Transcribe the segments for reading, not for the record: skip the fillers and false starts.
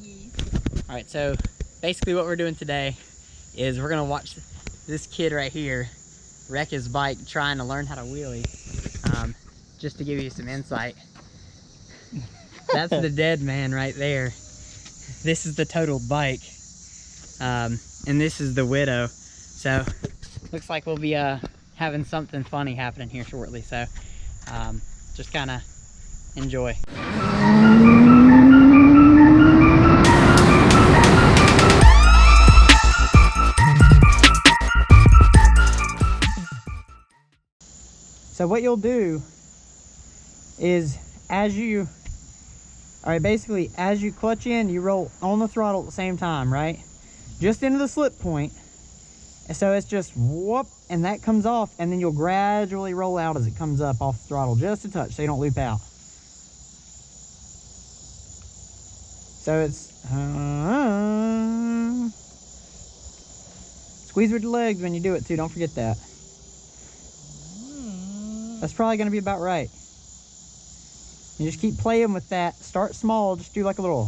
All right, so basically what we're doing today is we're gonna watch this kid right here wreck his bike trying to learn how to wheelie. Just to give you some insight, that's the dead man right there. This is the totaled bike, and this is the widow. So looks like we'll be having something funny happening here shortly. So just kind of enjoy. So what you'll do is basically as you clutch in, you roll on the throttle at the same time, right? Just into the slip point. And so it's just whoop, and that comes off, and then you'll gradually roll out as it comes up off the throttle, just a touch, so you don't loop out. So it's squeeze with your legs when you do it too, don't forget that. That's probably going to be about right. You just keep playing with that. Start small. Just do like a little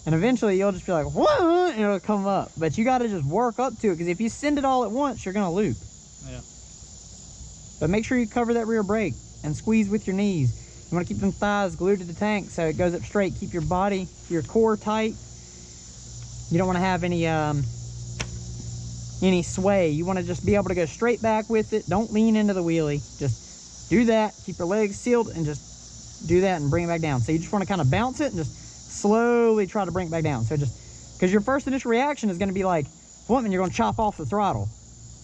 and eventually you'll just be like, whoa, and it'll come up. But you got to just work up to it, because if you send it all at once, you're going to loop. Yeah. But make sure you cover that rear brake and squeeze with your knees. You want to keep them thighs glued to the tank so it goes up straight. Keep your body, your core tight. You don't want to have any sway. You want to just be able to go straight back with it. Don't lean into the wheelie. Just do that. Keep your legs sealed and just do that and bring it back down. So you just want to kind of bounce it and just slowly try to bring it back down. So just because your first initial reaction is going to be like, whoop, and you're going to chop off the throttle,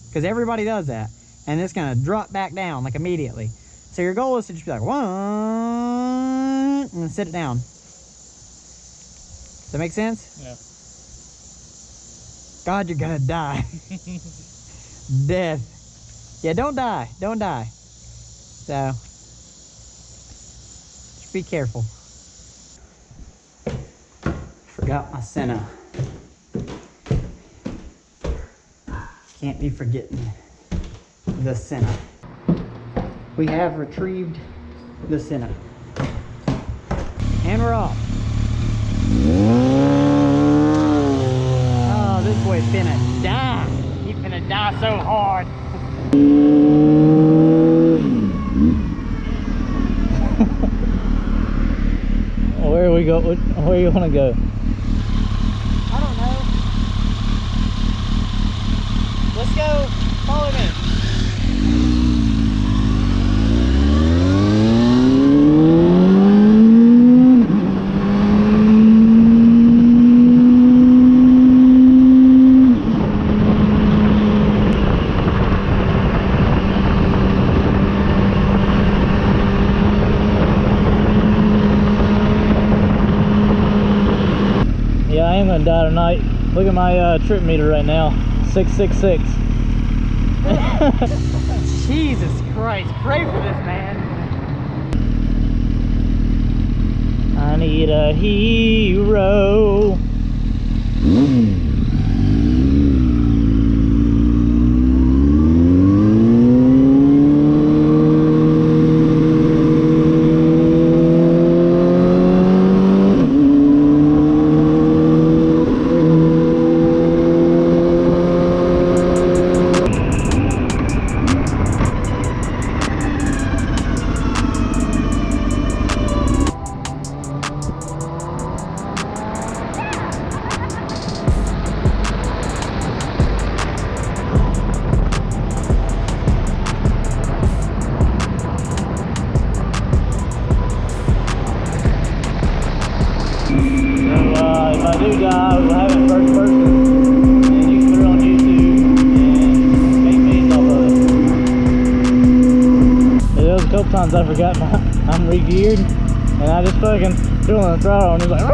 because everybody does that, and it's going to drop back down like immediately. So your goal is to just be like, one, and then sit it down. Does that make sense? Yeah. God, you're gonna die. Death. Yeah, don't die. Don't die. So, just be careful. Forgot my Senna. Can't be forgetting the Senna. We have retrieved the Senna. And we're off. This boy's finna die. He's finna die so hard. Where we go? Where you want to go? I don't know. Let's go. Follow me. I am gonna die tonight. Look at my trip meter right now, 666. Jesus Christ, pray for this man. I need a hero. If I do die, we'll have it first person, and you can put it on YouTube and make memes off of it. There was a couple times I forgot I'm re-geared, and I just fucking threw on the throttle and it was like,